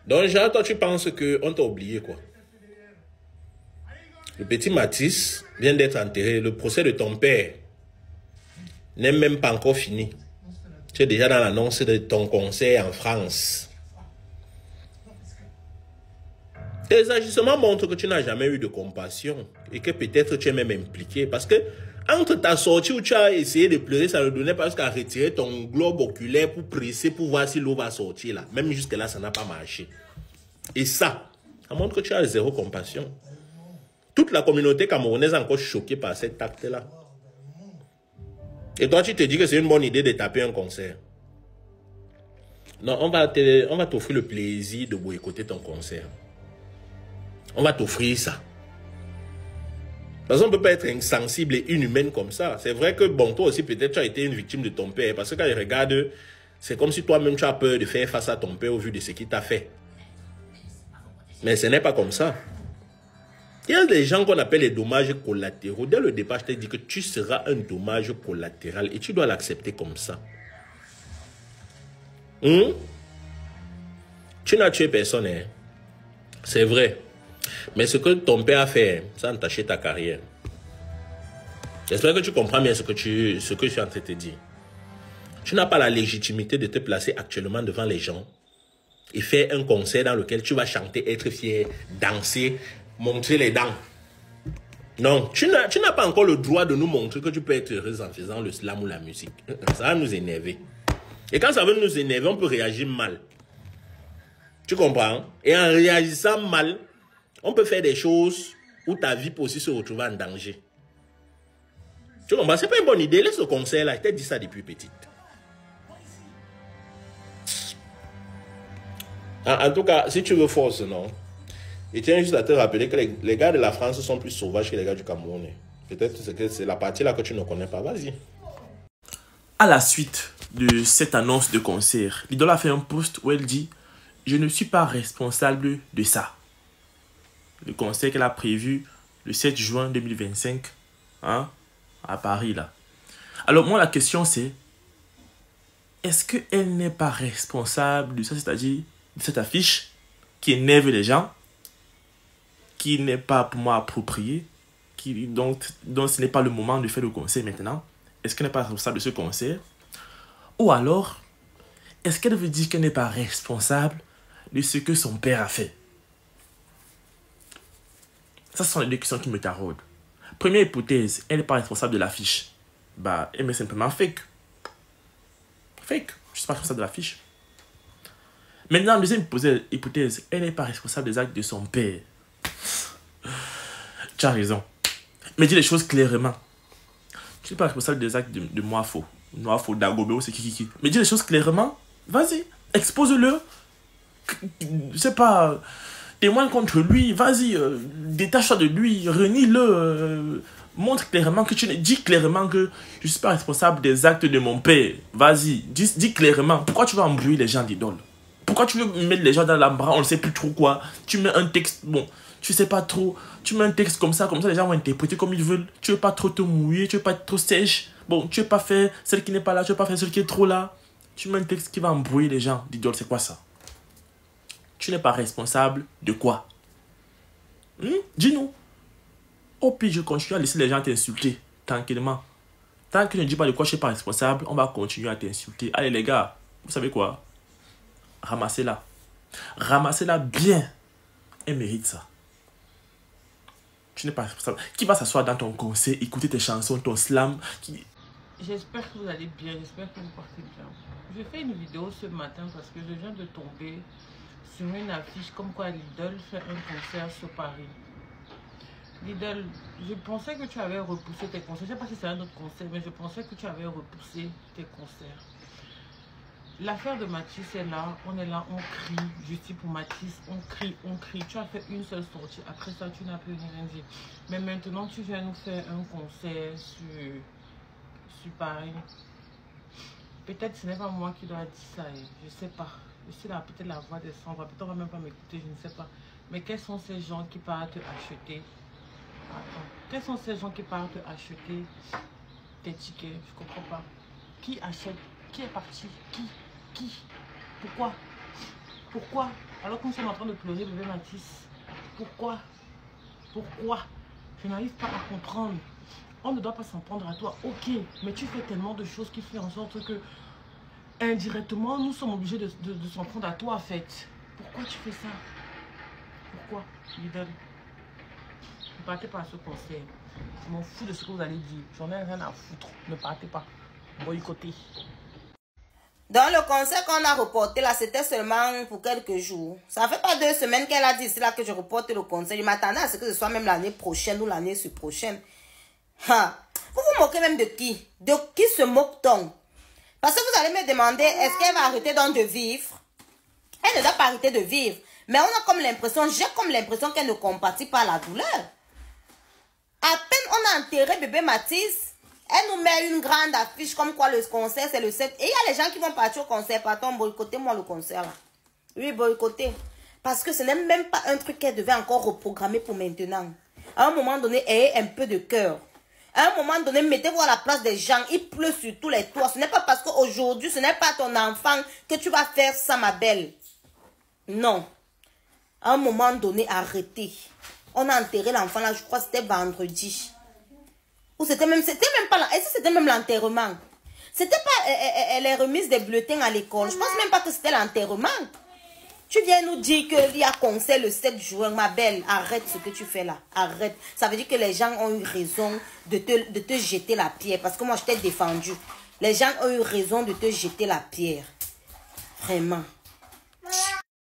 Donc, genre, toi, tu penses qu'on t'a oublié, quoi. Le petit Mathis vient d'être enterré. Le procès de ton père n'est même pas encore fini. Tu es déjà dans l'annonce de ton concert en France. Tes agissements montrent que tu n'as jamais eu de compassion et que peut-être tu es même impliqué. Parce que entre ta sortie où tu as essayé de pleurer, ça ne donnait pas jusqu'à retirer ton globe oculaire pour presser, pour voir si l'eau va sortir là. Même jusque-là, ça n'a pas marché. Et ça montre que tu as zéro compassion. Toute la communauté camerounaise est encore choquée par cet acte-là. Et toi, tu te dis que c'est une bonne idée de taper un concert. Non, on va t'offrir le plaisir de boycotter ton concert. On va t'offrir ça. Parce qu'on ne peut pas être insensible et inhumaine comme ça. C'est vrai que, bon, toi aussi, peut-être tu as été une victime de ton père. Parce que quand il regarde, c'est comme si toi-même tu as peur de faire face à ton père au vu de ce qu'il t'a fait. Mais ce n'est pas comme ça. Il y a des gens qu'on appelle les dommages collatéraux. Dès le départ, je t'ai dit que tu seras un dommage collatéral et tu dois l'accepter comme ça. Tu n'as tué personne, hein? C'est vrai. Mais ce que ton père a fait, ça a entaché ta carrière. J'espère que tu comprends bien ce que je suis en train de te dire. Tu n'as pas la légitimité de te placer actuellement devant les gens et faire un concert dans lequel tu vas chanter, être fier, danser, montrer les dents. Non, tu n'as pas encore le droit de nous montrer que tu peux être heureuse en faisant le slam ou la musique. Ça va nous énerver. Et quand ça veut nous énerver, on peut réagir mal. Tu comprends? Et en réagissant mal, on peut faire des choses où ta vie peut aussi se retrouver en danger. Tu comprends? C'est pas une bonne idée. Laisse le concert là. Je t'ai dit ça depuis petite. En tout cas, si tu veux force, non? Et tiens juste à te rappeler que les gars de la France sont plus sauvages que les gars du Cameroun. Peut-être que c'est la partie là que tu ne connais pas. Vas-y. À la suite de cette annonce de concert, l'idole a fait un post où elle dit « Je ne suis pas responsable de ça ». Le concert qu'elle a prévu le 7 juin 2025 hein, à Paris là. Alors moi la question c'est, est-ce qu'elle n'est pas responsable de ça, c'est-à-dire de cette affiche qui énerve les gens, qui n'est pas pour moi appropriée, donc ce n'est pas le moment de faire le concert maintenant. Est-ce qu'elle n'est pas responsable de ce concert? Ou alors, est-ce qu'elle veut dire qu'elle n'est pas responsable de ce que son père a fait? Ça, ce sont les deux questions qui me taraudent. Première hypothèse, elle n'est pas responsable de l'affiche. Bah, elle met simplement fake. Fake. Je ne suis pas responsable de l'affiche. Maintenant, deuxième hypothèse, elle n'est pas responsable des actes de son père. Tu as raison. Mais dis les choses clairement. Tu n'es pas responsable des actes de Moafo. Moafo, Dagobeo, c'est qui. Mais dis les choses clairement. Vas-y, expose-le. Je sais pas, témoigne contre lui. Vas-y, détache-toi de lui. Renie-le. Montre clairement que dis clairement que je ne suis pas responsable des actes de mon père. Vas-y, dis clairement. Pourquoi tu veux embrouiller les gens d'idole? Pourquoi tu veux mettre les gens dans l'embarras? On ne sait plus trop quoi. Tu mets un texte, bon, tu sais pas trop. Tu mets un texte comme ça les gens vont interpréter comme ils veulent. Tu veux pas trop te mouiller, tu veux pas être trop sèche. Bon, tu veux pas faire celle qui n'est pas là, tu veux pas faire celle qui est trop là. Tu mets un texte qui va embrouiller les gens d'idole, c'est quoi ça? Tu n'es pas responsable de quoi? Dis-nous. Au pire, je continue à laisser les gens t'insulter tranquillement. Tant que je ne dis pas de quoi je ne suis pas responsable, on va continuer à t'insulter. Allez les gars, vous savez quoi? Ramassez-la. Ramassez-la bien. Elle mérite ça. Tu n'es pas responsable. Qui va s'asseoir dans ton concert, écouter tes chansons, ton slam J'espère que vous allez bien, j'espère que vous partez bien. Je fais une vidéo ce matin parce que je viens de tomber sur une affiche comme quoi l'idole fait un concert sur Paris. L'idole, je pensais que tu avais repoussé tes concerts. Je ne sais pas si c'est un autre concert, mais je pensais que tu avais repoussé tes concerts. L'affaire de Mathis est là, on crie, justice pour Mathis, on crie. Tu as fait une seule sortie, après ça tu n'as plus rien dit. Mais maintenant tu viens nous faire un concert sur Paris. Peut-être ce n'est pas moi qui dois dire ça, je sais pas. Je suis là, peut-être la voix des cendres, peut-être on va même pas m'écouter, je ne sais pas. Mais quels sont ces gens qui partent acheter? Attends, quels sont ces gens qui partent acheter tes tickets? Je comprends pas. Qui achète? Qui est parti? Qui? Pourquoi? Alors que nous sommes en train de pleurer, bébé Mathis. Pourquoi? Pourquoi? Je n'arrive pas à comprendre. On ne doit pas s'en prendre à toi. Ok, mais tu fais tellement de choses qui font en sorte que indirectement, nous sommes obligés de s'en prendre à toi en fait. Pourquoi tu fais ça? Pourquoi? Lidl, ne partez pas à ce concert. Je m'en fous de ce que vous allez dire. J'en ai rien à foutre. Ne partez pas. Boycottez. Dans le concert qu'on a reporté là, c'était seulement pour quelques jours. Ça fait pas 2 semaines qu'elle a dit, c'est là que je reporte le concert. Je m'attendais à ce que ce soit même l'année prochaine ou l'année prochaine. Ha. Vous vous moquez même de qui? De qui se moque-t-on? Parce que vous allez me demander, est-ce qu'elle va arrêter donc de vivre? Elle ne doit pas arrêter de vivre. Mais on a comme l'impression, j'ai comme l'impression qu'elle ne compatit pas la douleur. À peine on a enterré bébé Mathis, elle nous met une grande affiche comme quoi le concert c'est le 7. Et il y a les gens qui vont partir au concert. Pardon, boycottez-moi le concert là. Oui, boycottez. Parce que ce n'est même pas un truc qu'elle devait encore reprogrammer pour maintenant. À un moment donné, ayez un peu de cœur. À un moment donné, mettez-vous à la place des gens. Il pleut sur tous les toits. Ce n'est pas parce qu'aujourd'hui, ce n'est pas ton enfant que tu vas faire ça, ma belle. Non. À un moment donné, arrêtez. On a enterré l'enfant là, je crois que c'était vendredi. Ou c'était même pas là. Est-ce que c'était même l'enterrement? C'était pas les remises des bulletins à l'école. Je pense même pas que c'était l'enterrement. Tu viens nous dire qu'il y a concert le 7 juin, ma belle. Arrête ce que tu fais là. Arrête. Ça veut dire que les gens ont eu raison de te jeter la pierre. Parce que moi, je t'ai défendu. Les gens ont eu raison de te jeter la pierre. Vraiment.